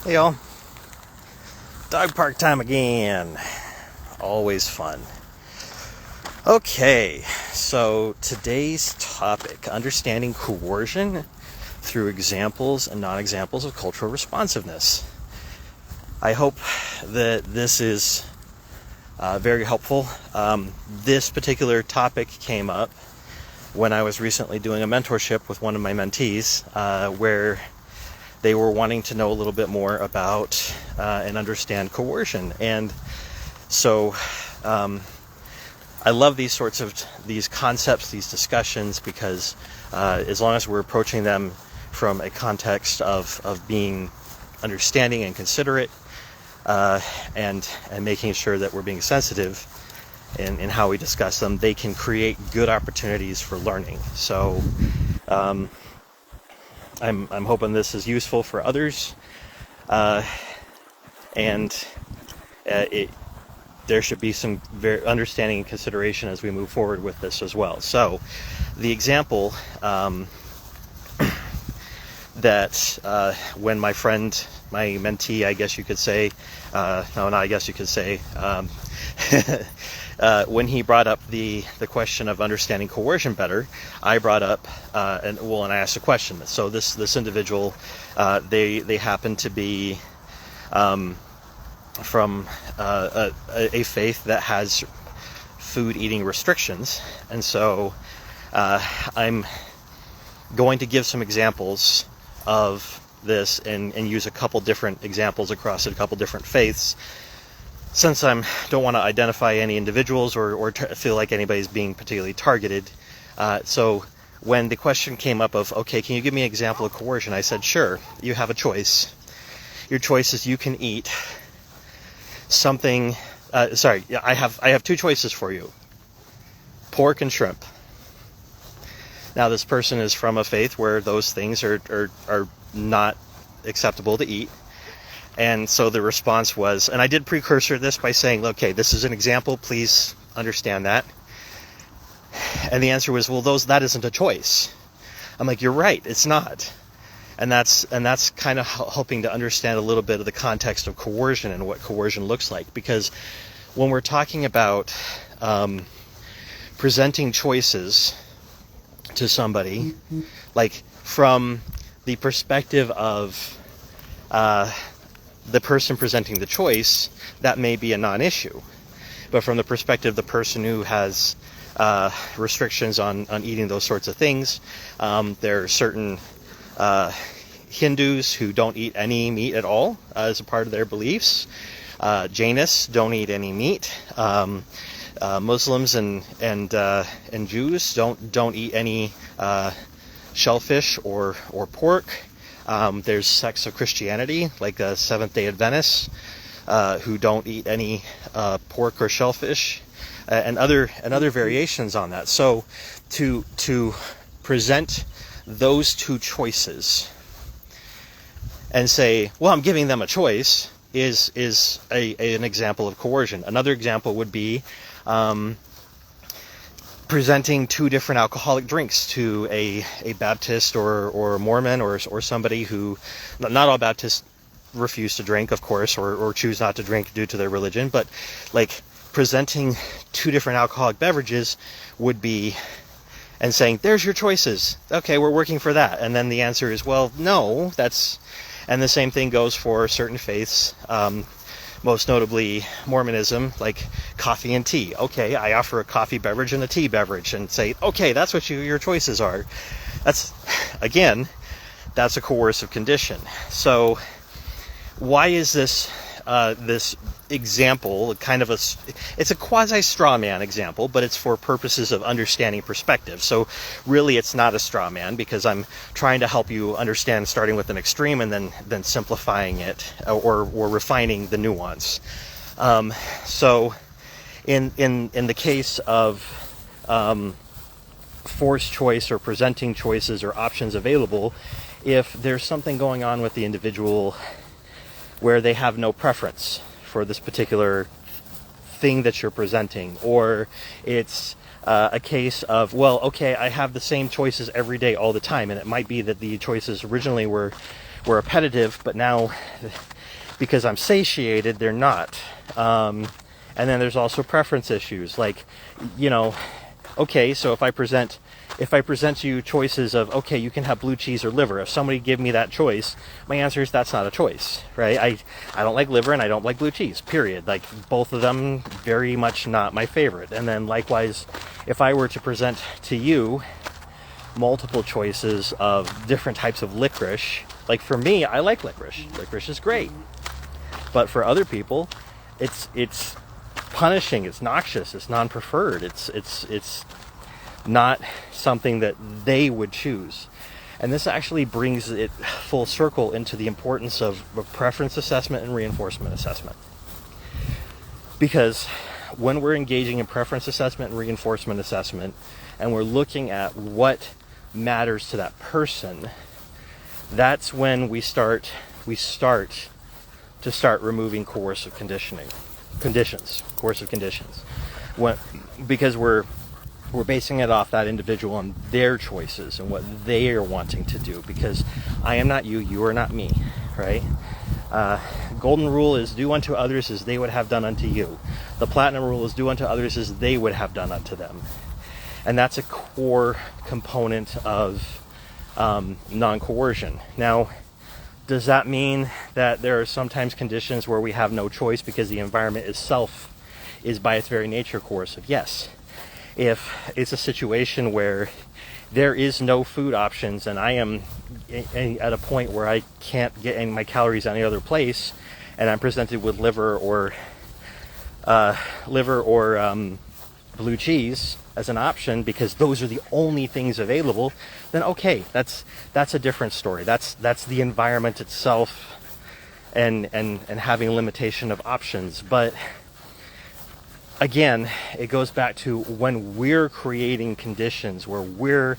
Hey y'all, dog park time again. Always fun. Okay, so today's topic, understanding coercion through examples and non-examples of cultural responsiveness. I hope that this is very helpful. This particular topic came up when I was recently doing a mentorship with one of my mentees, where they were wanting to know a little bit more about and understand coercion. And so I love these sorts of these concepts, these discussions, because as long as we're approaching them from a context of being understanding and considerate, and making sure that we're being sensitive in how we discuss them, they can create good opportunities for learning. So I'm hoping this is useful for others, and there should be some very understanding and consideration as we move forward with this as well. So the example that when my friend, my mentee, I guess you could say, when he brought up the question of understanding coercion better, I brought up and I asked a question. So this individual, they happen to be from a faith that has food eating restrictions, and so I'm going to give some examples of this and use a couple different examples across a couple different faiths, since I don't want to identify any individuals or feel like anybody's being particularly targeted. So when the question came up of, okay, can you give me an example of coercion? I said, sure, you have a choice. Your choice is you can eat something, I have two choices for you: pork and shrimp. Now, this person is from a faith where those things are not acceptable to eat. And so the response was, and I did precursor this by saying, okay, this is an example, please understand that. And the answer was, well, that isn't a choice. I'm like, you're right, it's not. And that's kind of helping to understand a little bit of the context of coercion and what coercion looks like. Because when we're talking about presenting choices to somebody, like from the perspective of the person presenting the choice, that may be a non-issue. But from the perspective of the person who has restrictions on eating those sorts of things, there are certain Hindus who don't eat any meat at all as a part of their beliefs. Jainists don't eat any meat. Muslims and Jews don't eat any shellfish or pork. There's sects of Christianity, like the Seventh-day Adventists, who don't eat any pork or shellfish, and other variations on that. So to present those two choices and say, well, I'm giving them a choice, is an example of coercion. Another example would be presenting two different alcoholic drinks to a Baptist or a Mormon or somebody who, not all Baptists refuse to drink, of course, or choose not to drink due to their religion, but like presenting two different alcoholic beverages would be, and saying, there's your choices. Okay, we're working for that. And then the answer is, well, no, and the same thing goes for certain faiths, most notably Mormonism, like coffee and tea. Okay, I offer a coffee beverage and a tea beverage, and say, okay, that's what your choices are. That's a coercive condition. So why is this example kind of it's a quasi straw man example, but it's for purposes of understanding perspective. So really it's not a straw man, because I'm trying to help you understand, starting with an extreme and then simplifying it or refining the nuance. So in the case of forced choice or presenting choices or options available, if there's something going on with the individual where they have no preference for this particular thing that you're presenting, or it's a case of, well, okay, I have the same choices every day all the time, and it might be that the choices originally were were appetitive, but now because I'm satiated, they're not. And then there's also preference issues, like, you know, okay, so if I present to you choices of, okay, you can have blue cheese or liver, if somebody give me that choice, my answer is that's not a choice, right? I don't like liver and I don't like blue cheese, period. Like, both of them very much not my favorite. And then likewise, if I were to present to you multiple choices of different types of licorice, like for me, I like licorice. Licorice is great. But for other people, it's punishing, it's noxious, it's non-preferred, it's not something that they would choose. And this actually brings it full circle into the importance of preference assessment and reinforcement assessment. Because when we're engaging in preference assessment and reinforcement assessment, and we're looking at what matters to that person, that's when we start removing coercive conditions. Because we're basing it off that individual and their choices and what they are wanting to do. Because I am not you, you are not me, right? Golden rule is do unto others as they would have done unto you. The platinum rule is do unto others as they would have done unto them. And that's a core component of non-coercion. Now, does that mean that there are sometimes conditions where we have no choice because the environment itself is by its very nature coercive? Yes. If it's a situation where there is no food options and I am at a point where I can't get any of my calories any other place, and I'm presented with liver or blue cheese as an option because those are the only things available, then okay, that's a different story. That's the environment itself and having a limitation of options. But again, it goes back to when we're creating conditions where we're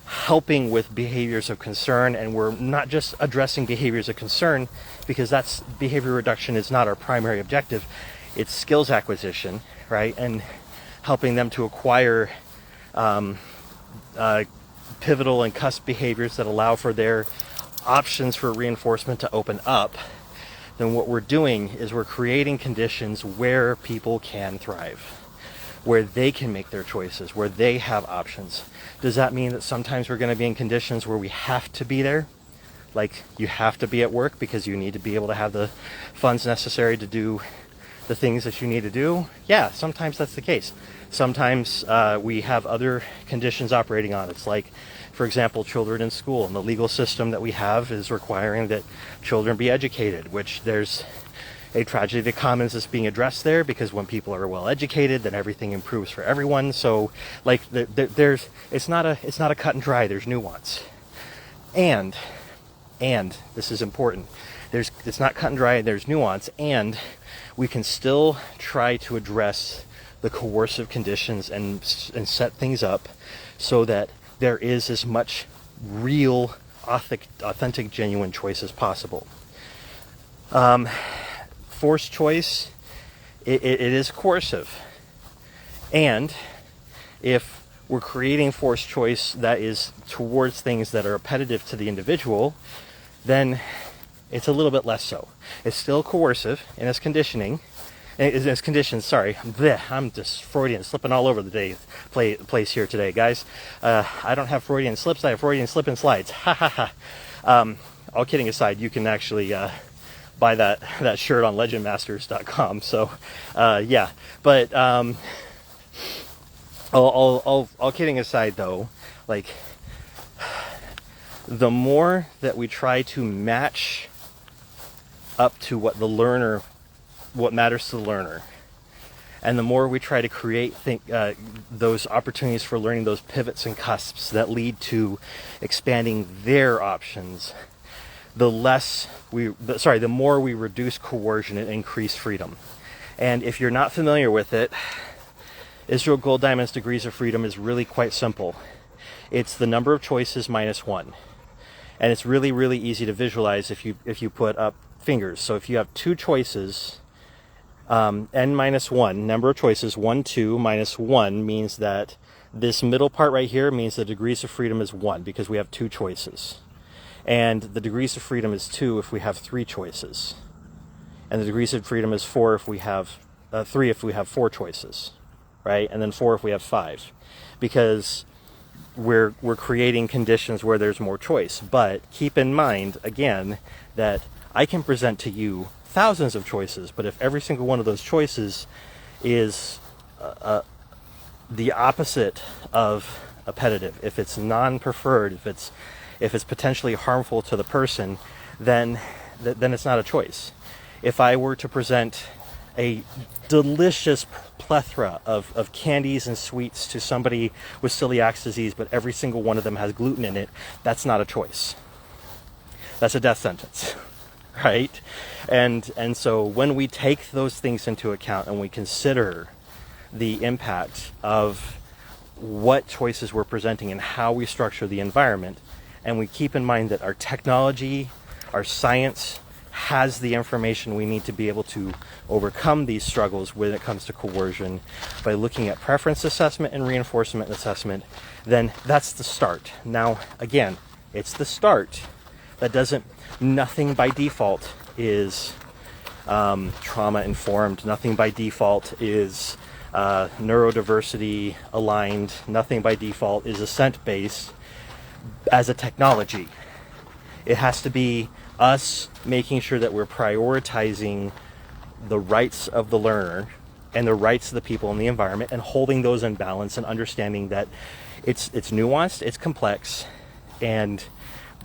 helping with behaviors of concern, and we're not just addressing behaviors of concern, because that's behavior reduction is not our primary objective. It's skills acquisition, right? And helping them to acquire pivotal and cusp behaviors that allow for their options for reinforcement to open up. Then what we're doing is we're creating conditions where people can thrive, where they can make their choices, where they have options. Does that mean that sometimes we're going to be in conditions where we have to be there? Like, you have to be at work because you need to be able to have the funds necessary to do the things that you need to do? Yeah, sometimes that's the case. Sometimes we have other conditions operating on. It's like, for example, children in school, and the legal system that we have is requiring that children be educated, which there's a tragedy of the commons that's being addressed there, because when people are well educated, then everything improves for everyone. So, like, it's not a cut and dry. There's nuance, and this is important. It's not cut and dry. There's nuance, and we can still try to address the coercive conditions and set things up so that there is as much real, authentic, genuine choice as possible. Forced choice, it is coercive. And if we're creating forced choice that is towards things that are repetitive to the individual, then it's a little bit less so. It's still coercive in its conditioning. In its conditions, sorry. Blech, I'm just Freudian slipping all over the place here today, guys. I don't have Freudian slips, I have Freudian slip and slides. Ha ha ha. All kidding aside, you can actually buy that shirt on legendmasters.com. So, yeah. But all kidding aside, though, like, the more that we try to match up to what matters to the learner, and the more we try to create those opportunities for learning, those pivots and cusps that lead to expanding their options, the more we reduce coercion and increase freedom. And if you're not familiar with it, Israel Gold Diamond's degrees of freedom is really quite simple. It's the number of choices minus one. And it's really, really easy to visualize if you put up fingers. So if you have two choices, n minus 1, number of choices, 1, 2, minus 1 means that this middle part right here means the degrees of freedom is 1, because we have two choices. And the degrees of freedom is 2 if we have 3 choices. And the degrees of freedom is 4 if we have 3 if we have 4 choices, right? And then 4 if we have 5, because we're creating conditions where there's more choice. But keep in mind again that I can present to you thousands of choices, but if every single one of those choices is the opposite of appetitive, if it's non-preferred, if it's potentially harmful to the person, then it's not a choice. If I were to present a delicious plethora of candies and sweets to somebody with celiac disease, but every single one of them has gluten in it, that's not a choice. That's a death sentence, right? And so when we take those things into account and we consider the impact of what choices we're presenting and how we structure the environment, and we keep in mind that our technology, our science has the information we need to be able to overcome these struggles when it comes to coercion by looking at preference assessment and reinforcement assessment, then that's the start. Now, again, it's the start. Nothing by default is trauma informed. Nothing by default is neurodiversity aligned. Nothing by default is assent based as a technology. It has to be us making sure that we're prioritizing the rights of the learner and the rights of the people in the environment and holding those in balance and understanding that it's nuanced, it's complex, and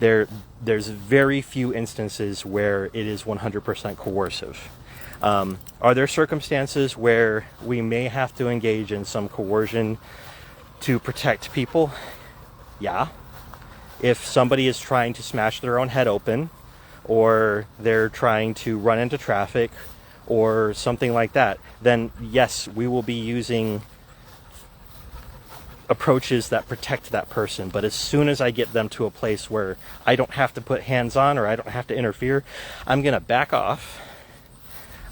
there's very few instances where it is 100% coercive. Are there circumstances where we may have to engage in some coercion to protect people? Yeah. If somebody is trying to smash their own head open, or they're trying to run into traffic, or something like that, then yes, we will be using approaches that protect that person. But as soon as I get them to a place where I don't have to put hands on or I don't have to interfere, I'm going to back off.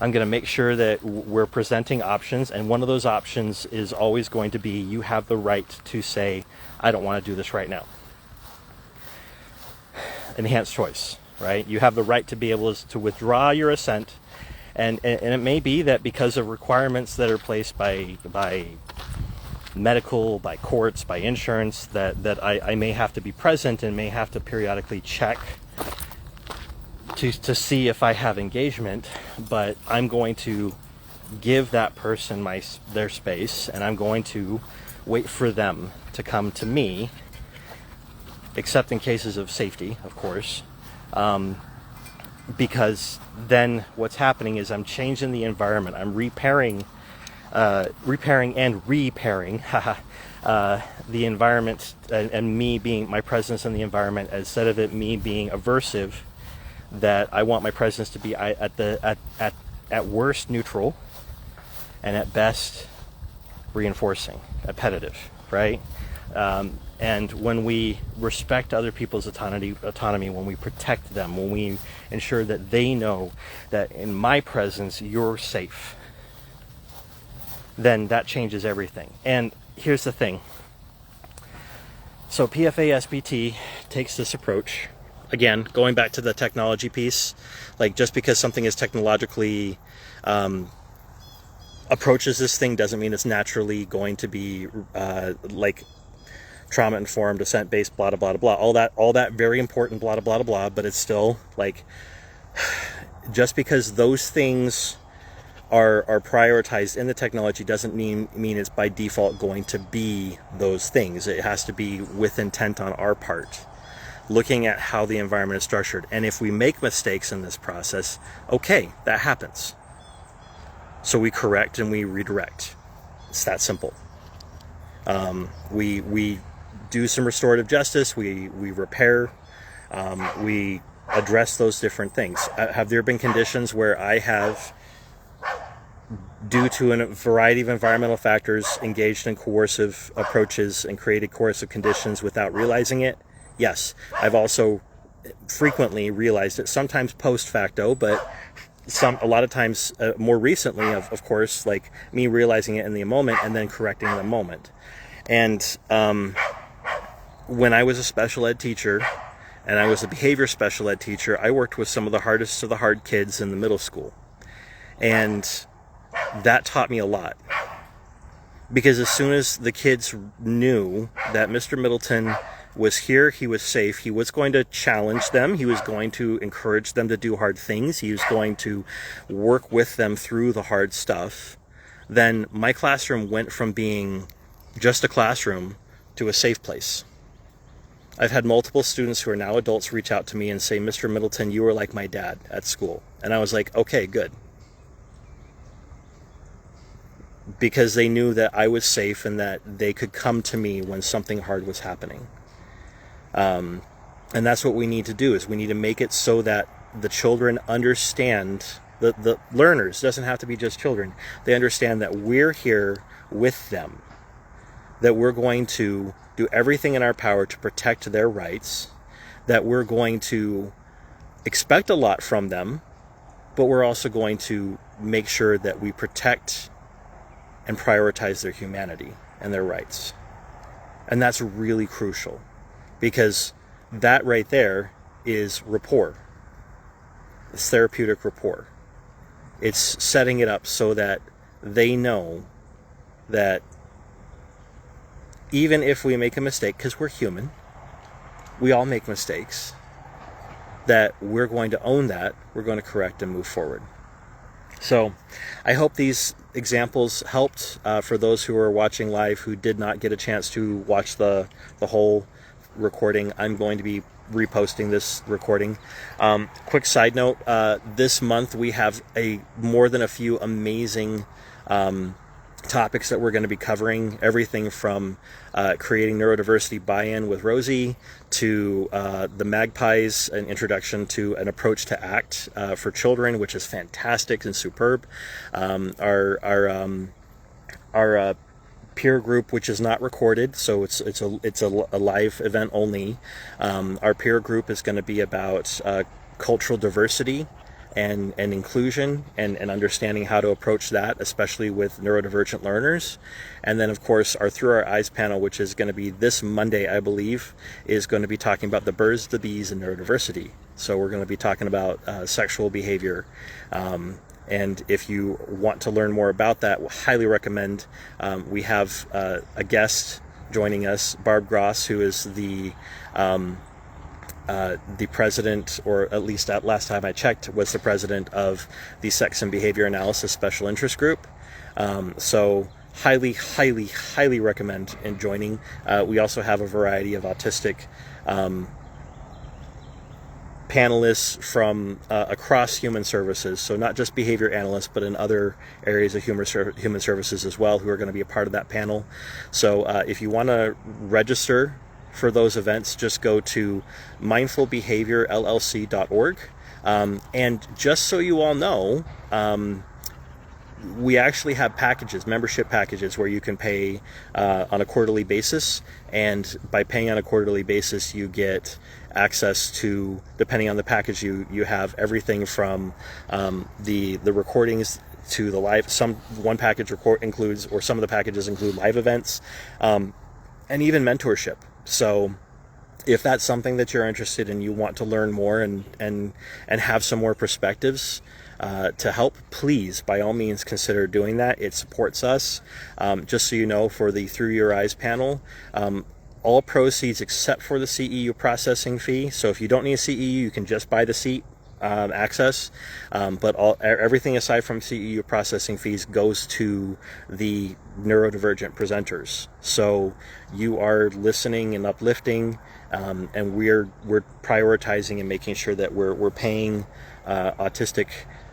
I'm going to make sure that we're presenting options, and one of those options is always going to be, you have the right to say, I don't want to do this right now. Enhanced choice, right? You have the right to be able to withdraw your assent, and it may be that because of requirements that are placed by medical, by courts, by insurance, that I may have to be present and may have to periodically check to see if I have engagement, but I'm going to give that person their space, and I'm going to wait for them to come to me, except in cases of safety, of course, because then what's happening is I'm changing the environment. I'm repairing and repairing the environment, and me being my presence in the environment, instead of it me being aversive, that I want my presence to be at worst neutral, and at best reinforcing, appetitive, right? And when we respect other people's autonomy, when we protect them, when we ensure that they know that in my presence you're safe, then that changes everything. And here's the thing. So PFA SBT takes this approach. Again, going back to the technology piece, like just because something is technologically approaches this thing doesn't mean it's naturally going to be like trauma informed, assent based, blah blah blah blah. All that very important, blah blah blah blah. But it's still like, just because those things are prioritized in the technology doesn't mean it's by default going to be those things. It has to be with intent on our part, looking at how the environment is structured. And if we make mistakes in this process, okay, that happens. So we correct and we redirect. It's that simple. We do some restorative justice, we repair, we address those different things. Have there been conditions where I have, due to a variety of environmental factors, engaged in coercive approaches and created coercive conditions without realizing it? Yes. I've also frequently realized it, sometimes post facto, but a lot of times more recently, of course, like me realizing it in the moment and then correcting the moment. And when I was a special ed teacher, and I was a behavior special ed teacher, I worked with some of the hardest of the hard kids in the middle school. And that taught me a lot. Because as soon as the kids knew that Mr. Middleton was here, he was safe, he was going to challenge them, he was going to encourage them to do hard things, he was going to work with them through the hard stuff, then my classroom went from being just a classroom to a safe place. I've had multiple students who are now adults reach out to me and say, Mr. Middleton, you were like my dad at school. And I was like, okay, good. Because they knew that I was safe and that they could come to me when something hard was happening. And that's what we need to do, is we need to make it so that the children understand, the learners, doesn't have to be just children, they understand that we're here with them, that we're going to do everything in our power to protect their rights, that we're going to expect a lot from them, but we're also going to make sure that we protect and prioritize their humanity and their rights. And that's really crucial, because that right there is rapport. It's therapeutic rapport. It's setting it up so that they know that even if we make a mistake, because we're human, we all make mistakes, that we're going to own that, we're going to correct and move forward. So I hope these examples helped for those who are watching live who did not get a chance to watch the whole recording. I'm going to be reposting this recording. Quick side note, this month we have more than a few amazing topics that we're going to be covering. Everything from creating neurodiversity buy-in with Rosie to the Magpies, an introduction to an approach to ACT for children, which is fantastic and superb. Our peer group, which is not recorded, so it's a live event only. Our peer group is going to be about cultural diversity and inclusion and understanding how to approach that, especially with neurodivergent learners. And then, of course, our Through Our Eyes panel, which is going to be this Monday, I believe, is going to be talking about the birds, the bees, and neurodiversity. So we're going to be talking about sexual behavior. And if you want to learn more about that, we highly recommend. We have a guest joining us, Barb Gross, who is the president, or at least at last time I checked, was the president of the Sex and Behavior Analysis Special Interest Group. So highly recommend in joining. We also have a variety of autistic panelists from across human services, so not just behavior analysts, but in other areas of human services as well, who are going to be a part of that panel. So if you want to register for those events, just go to mindfulbehaviorllc.org. And just so you all know, we actually have packages, membership packages, where you can pay on a quarterly basis. And by paying on a quarterly basis, you get access to, depending on the package you have, everything from the recordings to the live. One package includes, or some of the packages include live events, and even mentorship. So if that's something that you're interested in, you want to learn more and have some more perspectives to help, please, by all means, consider doing that. It supports us. Just so you know, for the Through Your Eyes panel, all proceeds except for the CEU processing fee. So if you don't need a CEU, you can just buy the seat access. But everything aside from CEU processing fees goes to the neurodivergent presenters. So you are listening and uplifting, and we're prioritizing and making sure that we're paying autistic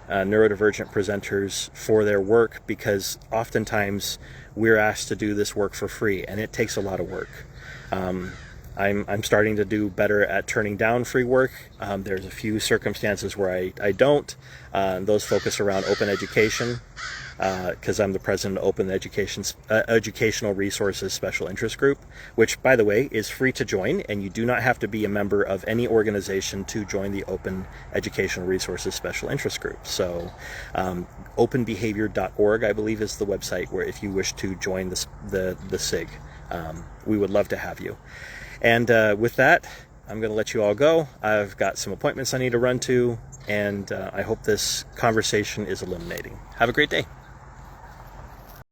neurodivergent presenters for their work, because oftentimes we're asked to do this work for free, and it takes a lot of work. I'm starting to do better at turning down free work. There's a few circumstances where I don't. Those focus around open education, because I'm the president of Open Educational Resources Special Interest Group, which, by the way, is free to join, and you do not have to be a member of any organization to join the Open Educational Resources Special Interest Group. So openbehavior.org, I believe, is the website where, if you wish to join the SIG, we would love to have you. And with that, I'm going to let you all go. I've got some appointments I need to run to, and I hope this conversation is illuminating. Have a great day.